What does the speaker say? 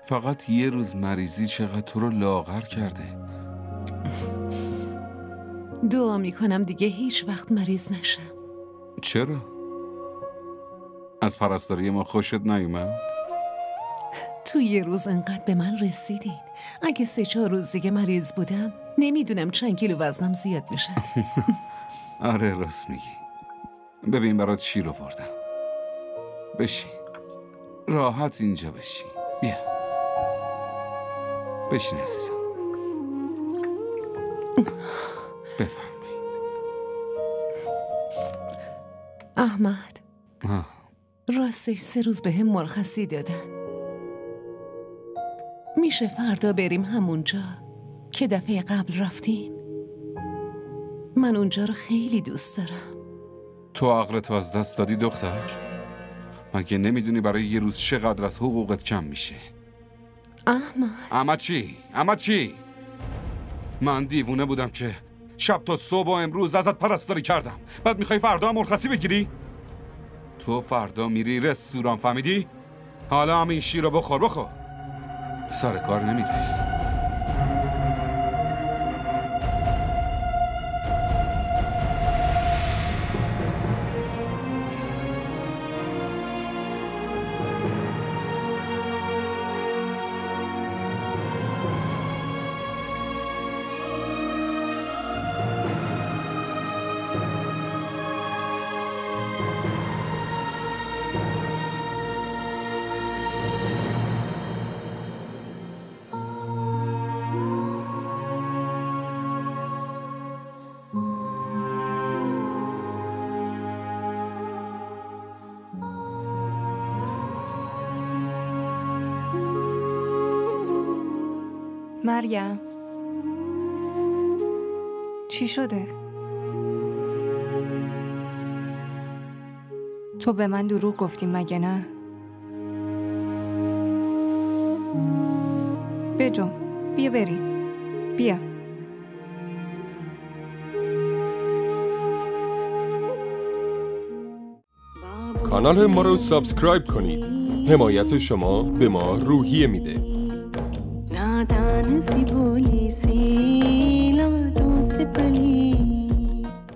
فقط یه روز مریضی چقدر تو رو لاغر کرده. دعا میکنم دیگه هیچ وقت مریض نشم. چرا؟ از پرستاری ما خوشت نیومد؟ تو یه روز انقدر به من رسیدین. اگه 3-4 روز دیگه مریض بودم نمیدونم چند کیلو وزنم زیاد میشه. آره راست میگی. ببین برات شیر آوردم. بشین راحت اینجا بشین. بیا بشین عزیزم. بفرمایید. احمد راستش 3 روز به هم مرخصی دادن. میشه فردا بریم همونجا که دفعه قبل رفتیم؟ من اونجا رو خیلی دوست دارم. تو عقلتو از دست دادی دختر؟ مگه نمیدونی برای یه روز چقدر از حقوقت کم میشه؟ احمد چی؟ من دیوونه بودم که شب تا صبح و امروز ازت پرستاری کردم، بعد میخوای فردا هم مرخصی بگیری؟ تو فردا میری رستوران، فهمیدی؟ حالا هم این شیر رو بخور سر کار نمیری. مریم چی شده؟ تو به من دروغ گفتی مگه نه؟ بجم بیا بریم. بیا. کانال ما رو سابسکرایب کنید. حمایت شما به ما روحیه میده.